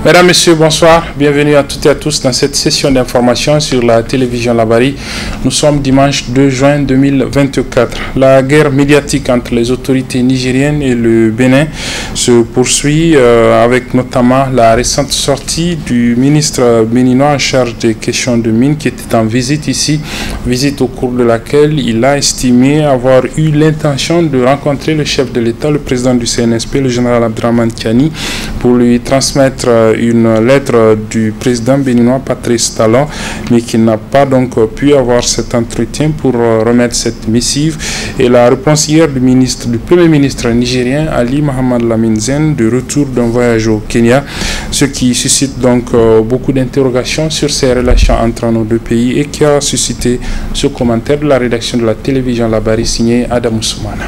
Mesdames, Messieurs, bonsoir. Bienvenue à toutes et à tous dans cette session d'information sur la télévision Labari. Nous sommes dimanche 2 juin 2024. La guerre médiatique entre les autorités nigériennes et le Bénin se poursuit avec notamment la récente sortie du ministre béninois en charge des questions de mines qui était en visite ici, visite au cours de laquelle il a estimé avoir eu l'intention de rencontrer le chef de l'État, le président du CNSP, le général Abdrahmane Tiani, pour lui transmettre une lettre du président béninois Patrice Talon, mais qui n'a pas donc pu avoir cet entretien pour remettre cette missive. Et la réponse hier du premier ministre nigérien Ali Mohamed Lamine Zen de retour d'un voyage au Kenya, ce qui suscite donc beaucoup d'interrogations sur ces relations entre nos deux pays et qui a suscité ce commentaire de la rédaction de la télévision Labari signé Adam Soumana.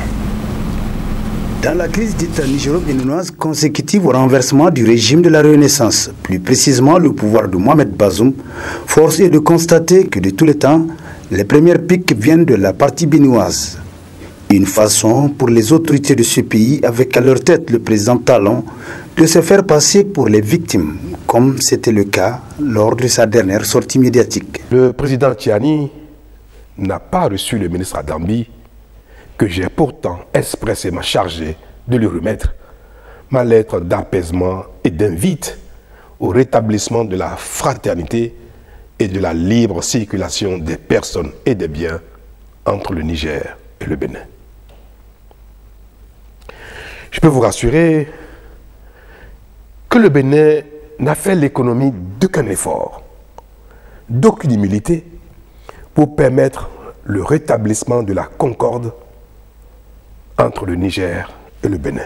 Dans la crise dite nigéro-béninoise consécutive au renversement du régime de la Renaissance, plus précisément le pouvoir de Mohamed Bazoum, force est de constater que de tous les temps, les premières piques viennent de la partie béninoise. Une façon pour les autorités de ce pays, avec à leur tête le président Talon, de se faire passer pour les victimes, comme c'était le cas lors de sa dernière sortie médiatique. Le président Tiani n'a pas reçu le ministre Adambi, que j'ai pourtant expressément chargé de lui remettre ma lettre d'apaisement et d'invite au rétablissement de la fraternité et de la libre circulation des personnes et des biens entre le Niger et le Bénin. Je peux vous rassurer que le Bénin n'a fait l'économie d'aucun effort, d'aucune humilité pour permettre le rétablissement de la concorde entre le Niger et le Bénin.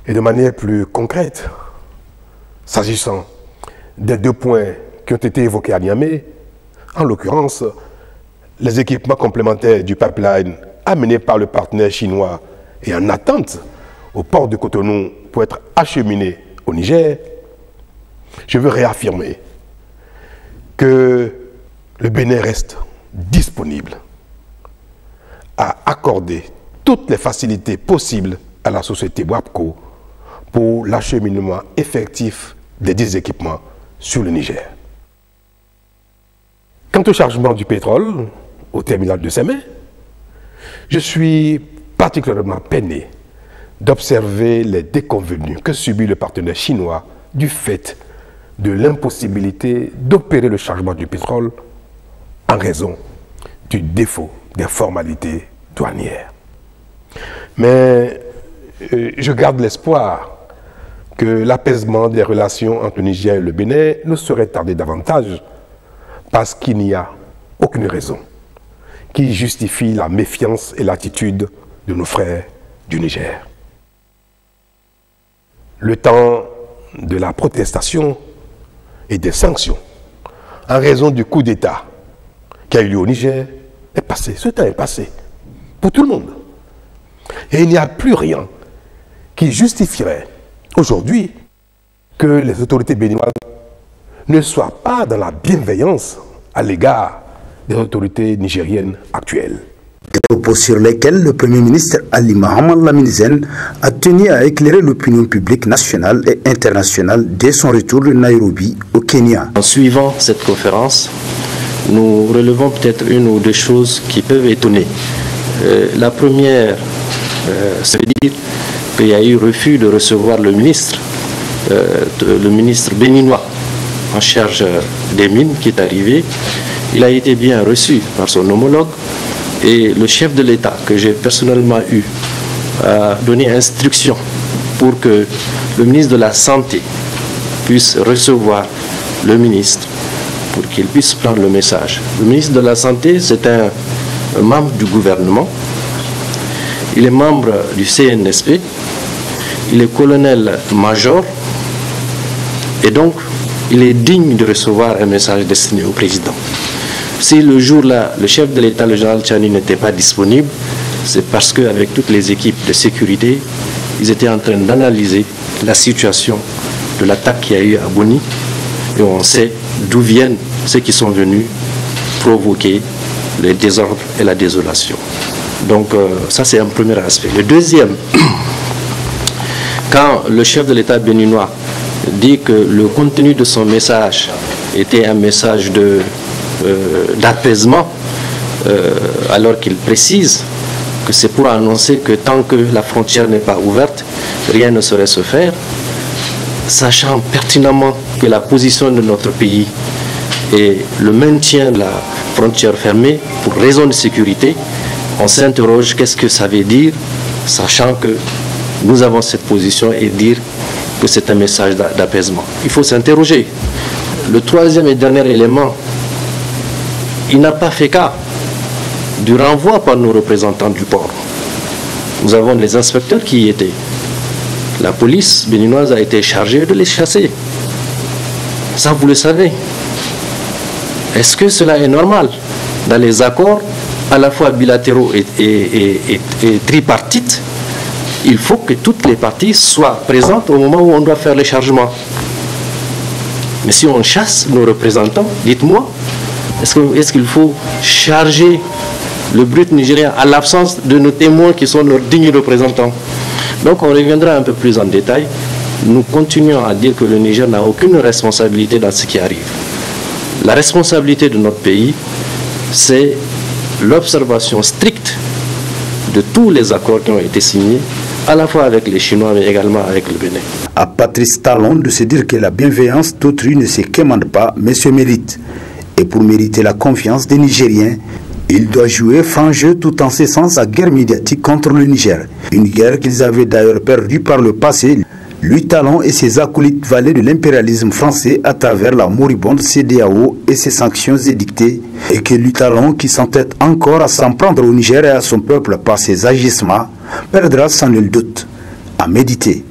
Et de manière plus concrète, s'agissant des deux points qui ont été évoqués à Niamey, en l'occurrence, les équipements complémentaires du pipeline amenés par le partenaire chinois et en attente au port de Cotonou pour être acheminés au Niger, je veux réaffirmer que le Bénin reste disponible à accorder toutes les facilités possibles à la société WAPCO pour l'acheminement effectif des 10 équipements sur le Niger. Quant au chargement du pétrole au terminal de Sémé, je suis particulièrement peiné d'observer les déconvenues que subit le partenaire chinois du fait de l'impossibilité d'opérer le chargement du pétrole en raison du défaut des formalités douanières. Mais je garde l'espoir que l'apaisement des relations entre le Niger et le Bénin ne saurait tarder davantage parce qu'il n'y a aucune raison qui justifie la méfiance et l'attitude de nos frères du Niger. Le temps de la protestation et des sanctions en raison du coup d'État qui a eu lieu au Niger est passé. Ce temps est passé pour tout le monde. Et il n'y a plus rien qui justifierait aujourd'hui que les autorités béninoises ne soient pas dans la bienveillance à l'égard des autorités nigériennes actuelles. Des propos sur lesquels le Premier ministre Ali Mohamed Lamine Zen a tenu à éclairer l'opinion publique nationale et internationale dès son retour de Nairobi au Kenya. En suivant cette conférence, nous relevons peut-être une ou deux choses qui peuvent étonner. La première, c'est de dire qu'il y a eu refus de recevoir le ministre béninois en charge des mines qui est arrivé. Il a été bien reçu par son homologue et le chef de l'État que j'ai personnellement eu a donné instruction pour que le ministre de la Santé puisse recevoir le ministre pour qu'il puisse prendre le message. Le ministre de la Santé, c'est un membre du gouvernement. Il est membre du CNSP. Il est colonel-major. Et donc, il est digne de recevoir un message destiné au président. Si le jour-là, le chef de l'État, le général Tiani, n'était pas disponible, c'est parce qu'avec toutes les équipes de sécurité, ils étaient en train d'analyser la situation de l'attaque qu'il y a eu à Boni. Et on sait d'où viennent ceux qui sont venus provoquer les désordres et la désolation. Donc ça c'est un premier aspect. Le deuxième, Quand le chef de l'État béninois dit que le contenu de son message était un message d'apaisement, alors qu'il précise que c'est pour annoncer que tant que la frontière n'est pas ouverte, rien ne saurait se faire, sachant pertinemment que la position de notre pays est le maintien de la frontière fermée pour raison de sécurité, on s'interroge qu'est-ce que ça veut dire, sachant que nous avons cette position et dire que c'est un message d'apaisement. Il faut s'interroger. Le troisième et dernier élément, il n'a pas fait cas du renvoi par nos représentants du port. Nous avons les inspecteurs qui y étaient. La police béninoise a été chargée de les chasser. Ça, vous le savez. Est-ce que cela est normal? Dans les accords, à la fois bilatéraux et tripartites, il faut que toutes les parties soient présentes au moment où on doit faire les chargements. Mais si on chasse nos représentants, dites-moi, est-ce qu'il faut charger le brut nigérien à l'absence de nos témoins qui sont nos dignes représentants? Donc on reviendra un peu plus en détail. Nous continuons à dire que le Niger n'a aucune responsabilité dans ce qui arrive. La responsabilité de notre pays, c'est l'observation stricte de tous les accords qui ont été signés, à la fois avec les Chinois, mais également avec le Bénin. À Patrice Talon de se dire que la bienveillance d'autrui ne se commande pas, mais se mérite. Et pour mériter la confiance des Nigériens, il doit jouer franc jeu tout en cessant sa guerre médiatique contre le Niger. Une guerre qu'ils avaient d'ailleurs perdue par le passé, lui Talon et ses acolytes valets de l'impérialisme français à travers la moribonde CEDEAO et ses sanctions édictées, et que lui Talon, qui s'entête encore à s'en prendre au Niger et à son peuple par ses agissements, perdra sans nul doute. À méditer.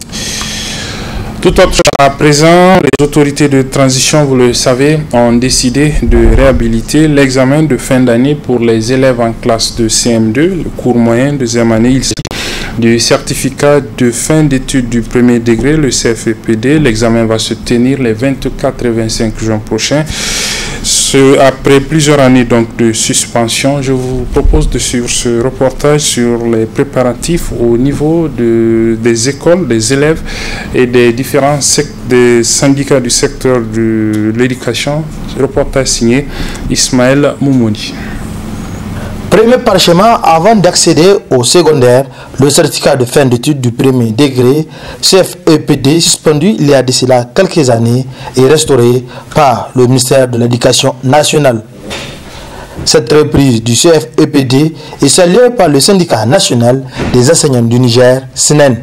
Tout autre à présent, les autorités de transition, vous le savez, ont décidé de réhabiliter l'examen de fin d'année pour les élèves en classe de CM2, le cours moyen, deuxième année. Il s'agit du certificat de fin d'études du premier degré, le CFEPD. L'examen va se tenir les 24 et 25 juin prochains. Après plusieurs années donc de suspension, je vous propose de suivre ce reportage sur les préparatifs au niveau des écoles, des élèves et des différents des syndicats du secteur de l'éducation. Reportage signé Ismaël Moumouni. Premier parchemin avant d'accéder au secondaire, le certificat de fin d'études du premier degré, CFEPD, suspendu il y a de cela quelques années et restauré par le ministère de l'Éducation nationale. Cette reprise du CFEPD est saluée par le syndicat national des enseignants du Niger, SNEN.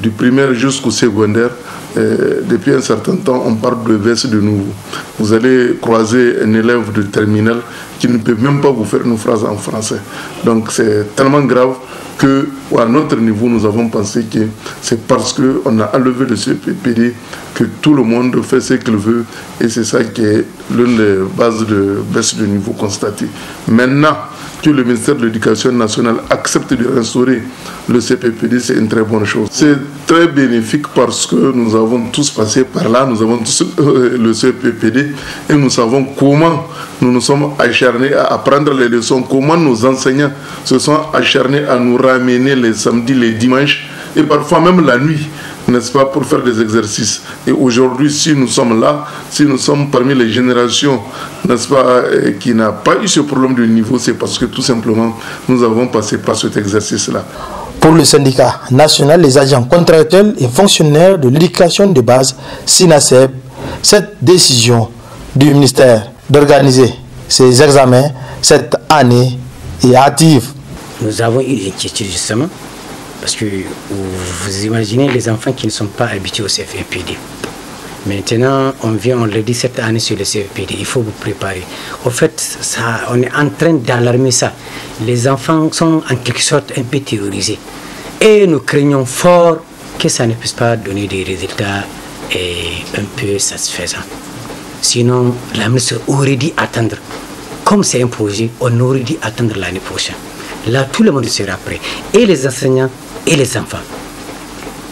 Du primaire jusqu'au secondaire, depuis un certain temps, on parle de baisse de nouveau. Vous allez croiser un élève de terminale qui ne peut même pas vous faire une phrase en français. Donc c'est tellement grave qu'à notre niveau, nous avons pensé que c'est parce qu'on a enlevé le CFEPD que tout le monde fait ce qu'il veut, et c'est ça qui est l'une des bases de baisse de niveau constatée. Maintenant que le ministère de l'Éducation nationale accepte de restaurer le CFEPD, c'est une très bonne chose. C'est très bénéfique parce que nous avons tous passé par là, nous avons tous le CFEPD et nous savons comment nous nous sommes acharnés à apprendre les leçons, comment nos enseignants se sont acharnés à nous ramener les samedis, les dimanches et parfois même la nuit, n'est-ce pas, pour faire des exercices. Et aujourd'hui, si nous sommes là, si nous sommes parmi les générations, n'est-ce pas, qui n'a pas eu ce problème de niveau, c'est parce que tout simplement, nous avons passé par cet exercice-là. Pour le syndicat national, les agents contractuels et fonctionnaires de l'éducation de base, SINASEB, cette décision du ministère d'organiser ces examens cette année est hâtive. Nous avons eu une inquiétude justement, parce que vous imaginez les enfants qui ne sont pas habitués au CFEPD. Maintenant, on leur dit cette année sur le CFEPD, il faut vous préparer. En fait, ça, on est en train d'alarmer ça. Les enfants sont en quelque sorte un peu terrorisés. Et nous craignons fort que ça ne puisse pas donner des résultats un peu satisfaisants. Sinon, la ministre aurait dû attendre. Comme c'est un projet, on aurait dû attendre l'année prochaine. Là, tout le monde sera prêt. Et les enseignants et les enfants.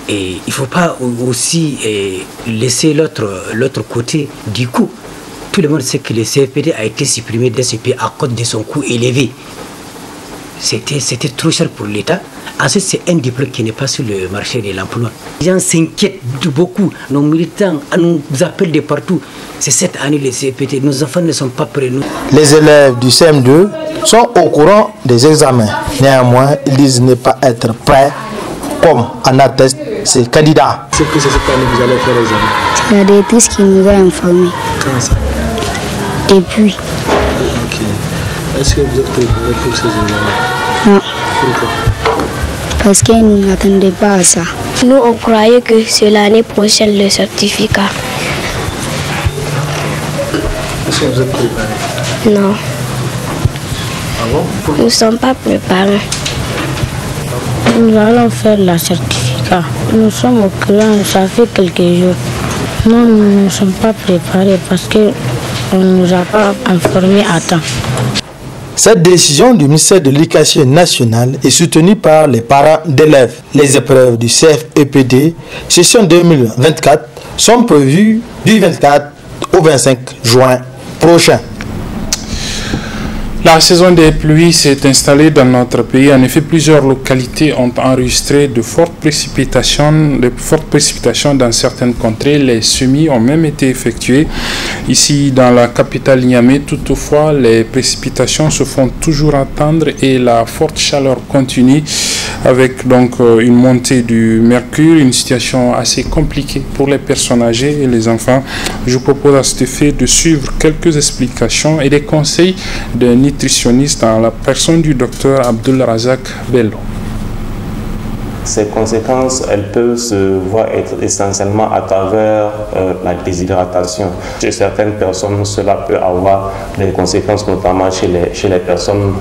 Et il ne faut pas aussi laisser l'autre côté. Du coup, tout le monde sait que le CFPD a été supprimé dès ce pays à cause de son coût élevé. c'était trop cher pour l'État. Ensuite, c'est un diplôme qui n'est pas sur le marché de l'emploi. Les gens s'inquiètent beaucoup. Nos militants nous appellent de partout. C'est cette année les CEPT. Nos enfants ne sont pas prêts. Les élèves du CM2 sont au courant des examens. Néanmoins, ils disent ne pas être prêts, comme en attestent ces candidats. C'est que c'est cette année que vous allez faire l'examen. C'est la directrice qui nous a informés. Comment ça? Depuis. Ok. Est-ce que vous êtes préparé pour ces examens? Non. Pourquoi? Parce qu'ils ne m'attendaient pas à ça. Nous, on croyait que c'est l'année prochaine le certificat. Est-ce que vous êtes préparé? Non. Ah bon? Nous ne sommes pas préparés. Nous allons faire le certificat. Nous sommes au courant, ça fait quelques jours. Non, nous ne sommes pas préparés parce qu'on ne nous a pas informés à temps. Cette décision du ministère de l'Éducation nationale est soutenue par les parents d'élèves. Les épreuves du CFEPD, session 2024, sont prévues du 24 au 25 juin prochain. La saison des pluies s'est installée dans notre pays. En effet, plusieurs localités ont enregistré de fortes précipitations dans certaines contrées. Les semis ont même été effectués ici dans la capitale Niamey. Toutefois, les précipitations se font toujours attendre et la forte chaleur continue avec donc une montée du mercure, une situation assez compliquée pour les personnes âgées et les enfants. Je vous propose à cet effet de suivre quelques explications et des conseils de nutritionniste dans la personne du docteur Abdul Razak Bello. Ces conséquences, elles peuvent se voir être essentiellement à travers la déshydratation. Chez certaines personnes, cela peut avoir des conséquences, notamment chez les personnes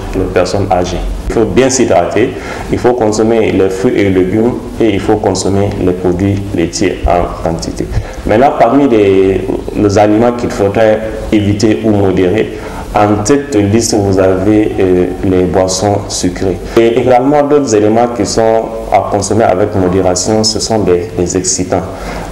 âgées. Il faut bien s'hydrater, il faut consommer les fruits et légumes et il faut consommer les produits laitiers en quantité. Maintenant, parmi les aliments qu'il faudrait éviter ou modérer, en tête de liste, vous avez les boissons sucrées. Et également d'autres éléments qui sont à consommer avec modération, ce sont les excitants.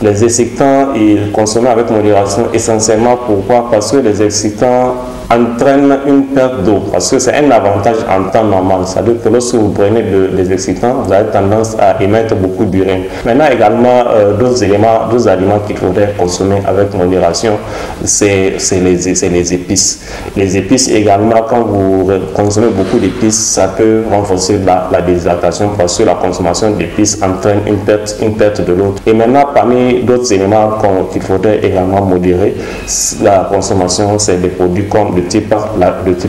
Les excitants, ils consomment avec modération essentiellement pourquoi? Parce que les excitants entraînent une perte d'eau. Parce que c'est un avantage en temps normal. C'est-à-dire que lorsque vous prenez des excitants, vous avez tendance à émettre beaucoup d'urine. Maintenant également, d'autres aliments qu'il faudrait consommer avec modération, c'est les épices. Les épices également, quand vous consommez beaucoup d'épices, ça peut renforcer la déshydratation parce que la consommation d'épices entraîne une perte de l'eau. Et maintenant, parmi d'autres éléments qu'il faudrait également modérer, la consommation, c'est des produits comme de type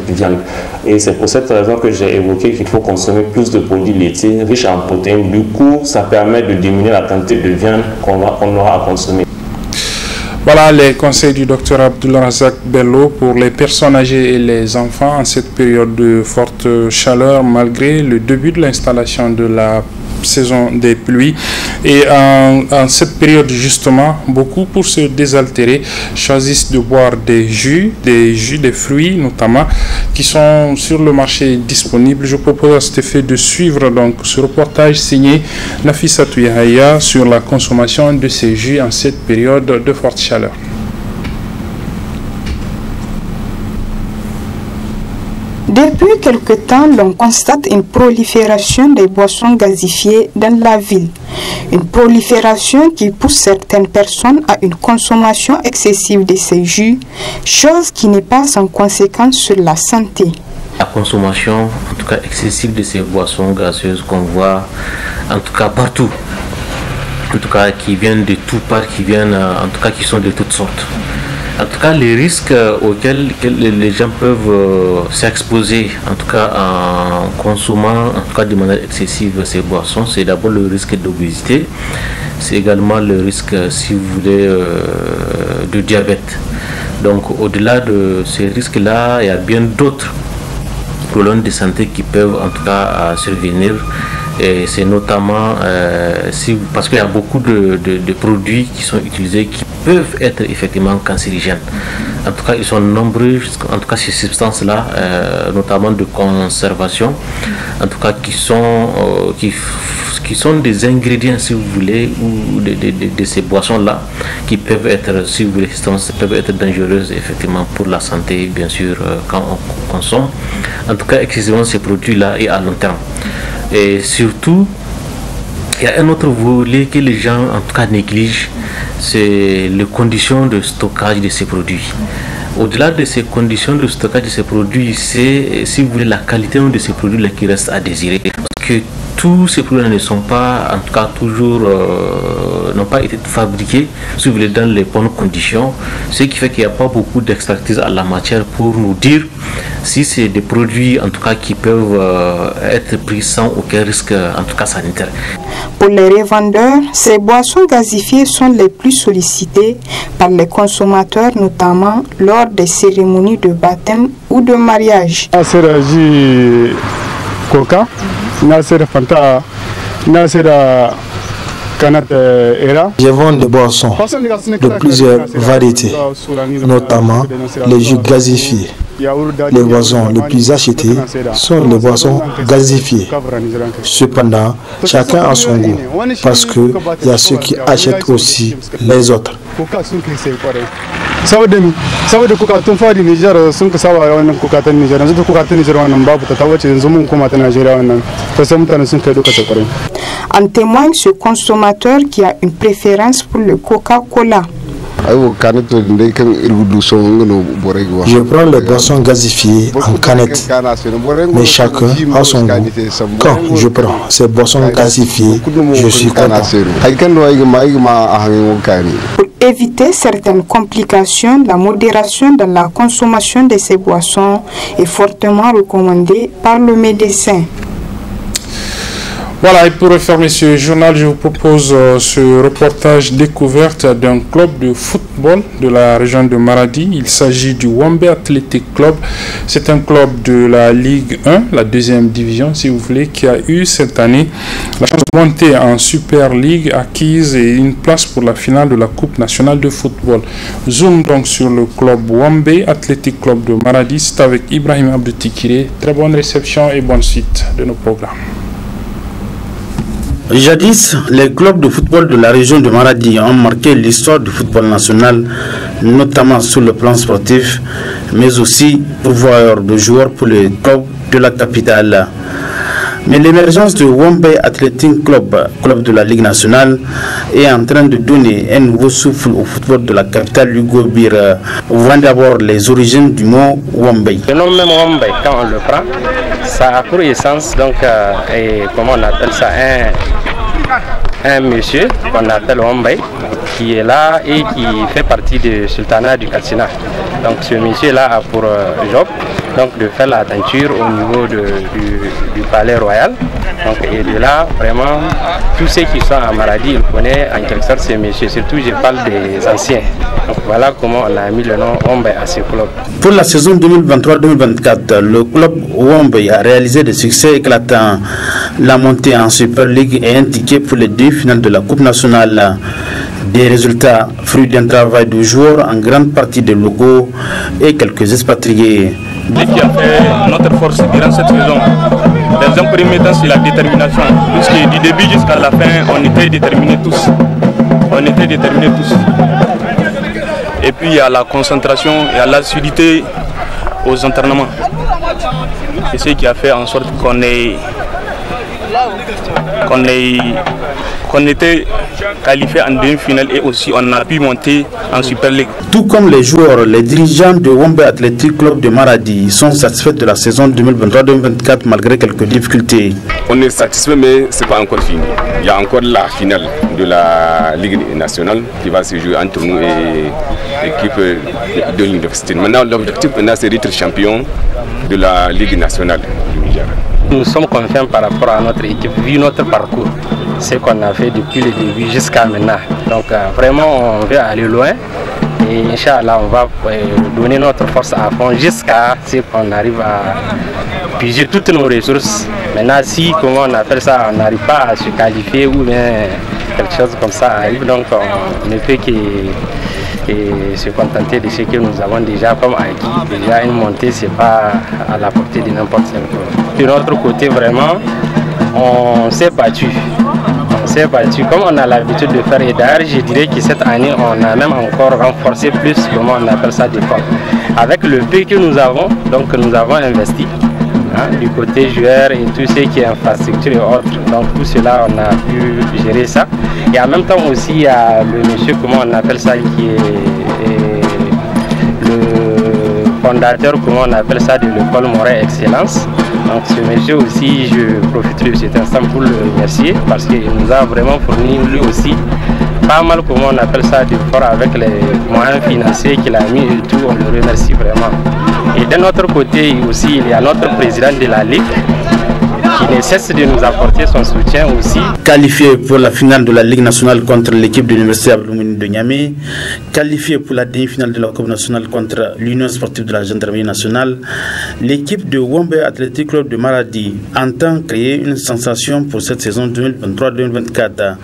viande. Et c'est pour cette raison que j'ai évoqué qu'il faut consommer plus de produits laitiers riches en protéines. Du coup, ça permet de diminuer la quantité de viande qu'on aura à consommer. Voilà les conseils du docteur Abdul Razak Bello pour les personnes âgées et les enfants en cette période de forte chaleur malgré le début de l'installation de la saison des pluies. Et en cette période justement, beaucoup pour se désaltérer choisissent de boire des jus, des fruits notamment qui sont sur le marché disponibles. Je propose à cet effet de suivre donc ce reportage signé Nafissatou Yahaya sur la consommation de ces jus en cette période de forte chaleur. Depuis quelque temps, l'on constate une prolifération des boissons gazifiées dans la ville. Une prolifération qui pousse certaines personnes à une consommation excessive de ces jus, chose qui n'est pas sans conséquence sur la santé. La consommation, en tout cas excessive de ces boissons gazeuses qu'on voit, en tout cas partout, en tout cas qui viennent de tout part, en tout cas qui sont de toutes sortes. En tout cas, les risques auxquels les gens peuvent s'exposer, en tout cas en consommant, en tout cas de manière excessive ces boissons, c'est d'abord le risque d'obésité, c'est également le risque, si vous voulez, de diabète. Donc, au-delà de ces risques-là, il y a bien d'autres problèmes de santé qui peuvent, en tout cas, survenir. Et c'est notamment parce qu'il y a beaucoup de produits qui sont utilisés qui peuvent être effectivement cancérigènes. En tout cas, ils sont nombreux, en tout cas ces substances-là, notamment de conservation, en tout cas qui qui sont des ingrédients, si vous voulez, ou de ces boissons-là, qui peuvent être, si vous voulez, peuvent être dangereuses effectivement pour la santé, bien sûr, quand on consomme. En tout cas, exclusivement ces produits-là et à long terme. Et surtout, il y a un autre volet que les gens, en tout cas, négligent, c'est les conditions de stockage de ces produits. Au-delà de ces conditions de stockage de ces produits, c'est, si vous voulez, la qualité de ces produits-là qui reste à désirer. Parce que tous ces produits ne sont pas, en tout cas, toujours, n'ont pas été fabriqués, si vous voulez, dans les bonnes conditions. Ce qui fait qu'il n'y a pas beaucoup d'expertise à la matière pour nous dire si c'est des produits, en tout cas, qui peuvent être pris sans aucun risque, en tout cas, sanitaire. Pour les revendeurs, ces boissons gazifiées sont les plus sollicitées par les consommateurs, notamment lors des cérémonies de baptême ou de mariage. Coca, Fanta, Je vends des boissons de plusieurs variétés, notamment les jus gazifiés. Les boissons les plus achetées sont les boissons gazifiées. Cependant, chacun a son goût, parce qu'il y a ceux qui achètent aussi les autres. En témoigne ce consommateur qui a une préférence pour le Coca-Cola. Je prends les boissons gazifiées en canette, mais chacun a son goût. Quand je prends ces boissons gazifiées, je suis content. Pour éviter certaines complications, la modération dans la consommation de ces boissons est fortement recommandée par le médecin. Voilà, et pour refermer ce journal, je vous propose ce reportage découverte d'un club de football de la région de Maradi. Il s'agit du Wombe Athletic Club. C'est un club de la Ligue 1, la deuxième division, si vous voulez, qui a eu cette année la chance de monter en Super League, acquise et une place pour la finale de la Coupe nationale de football. Zoom donc sur le club Wombe Athletic Club de Maradi. C'est avec Ibrahim Abdoutikiré. Très bonne réception et bonne suite de nos programmes. Jadis, les clubs de football de la région de Maradi ont marqué l'histoire du football national, notamment sur le plan sportif, mais aussi pourvoyeur de joueurs pour les clubs de la capitale. Mais l'émergence du Wombe Athletic Club, club de la Ligue nationale, est en train de donner un nouveau souffle au football de la capitale Hugo Bir. Ouvrant d'abord les origines du mot Wombe. Le nom même Wombe, quand on le prend, ça a pour essence, donc, comment on appelle ça, un monsieur qu'on appelle Wombe, qui est là et qui fait partie du sultanat du Katsina. Donc ce monsieur-là a pour job donc, de faire la teinture au niveau du palais royal. Donc, et de là, vraiment, tous ceux qui sont à Maradi, ils connaissent en quelque sorte ces messieurs. Surtout, je parle des anciens. Donc, voilà comment on a mis le nom Wombe à ce club. Pour la saison 2023-2024, le club Wombe a réalisé des succès éclatants. La montée en Super League et un ticket pour les 2 finales de la Coupe nationale. Des résultats fruits d'un travail de joueurs en grande partie des locaux et quelques expatriés. Ce qui a fait notre force durant cette saison, dans un premier temps, c'est la détermination. Puisque du début jusqu'à la fin, on était déterminés tous. Et puis il y a la concentration, il y a l'assiduité aux entraînements. C'est ce qui a fait en sorte qu'on était qualifié en demi-finale et aussi on a pu monter en Super League. Tout comme les joueurs, les dirigeants de Wombe Athletic Club de Maradi sont satisfaits de la saison 2023-2024 malgré quelques difficultés. On est satisfait mais ce n'est pas encore fini. Il y a encore la finale de la Ligue nationale qui va se jouer entre nous et l'équipe de l'université. Maintenant l'objectif c'est d'être champion de la Ligue nationale du Niger. Nous sommes confiants par rapport à notre équipe, vu notre parcours, ce qu'on a fait depuis le début jusqu'à maintenant. Donc vraiment, on veut aller loin et Inch'Allah, on va donner notre force à fond jusqu'à ce qu'on arrive à puiser toutes nos ressources. Maintenant, si, comment on appelle ça, on n'arrive pas à se qualifier ou bien quelque chose comme ça arrive, donc on ne peut que se contenter de ce que nous avons déjà comme acquis. Déjà une montée, c'est pas à la portée de n'importe quel club. De notre côté, vraiment, on s'est battu. On s'est battu comme on a l'habitude de faire. Et d'ailleurs, je dirais que cette année, on a même encore renforcé plus, comment on appelle ça, des fois. Avec le peu que nous avons, donc nous avons investi. Du côté joueur et tout ce qui est infrastructure et autres. Donc tout cela, on a pu gérer ça. Et en même temps aussi, il y a le monsieur, comment on appelle ça, qui est le fondateur, comment on appelle ça, de l'école Moret Excellence. Donc ce monsieur aussi, je profite de cet instant pour le remercier parce qu'il nous a vraiment fourni lui aussi pas mal, comment on appelle ça, d'efforts avec les moyens financiers qu'il a mis et tout. On le remercie vraiment. Et d'un autre côté aussi, il y a notre président de la Ligue qui ne cesse de nous apporter son soutien aussi. Qualifié pour la finale de la Ligue nationale contre l'équipe de l'Université Abdoumouni de Niamey, qualifié pour la demi-finale de la Coupe nationale contre l'Union sportive de la Gendarmerie nationale, l'équipe de Wombe Athletic Club de Maradi entend créer une sensation pour cette saison 2023-2024.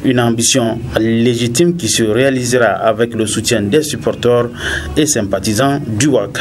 Une ambition légitime qui se réalisera avec le soutien des supporters et sympathisants du WAC.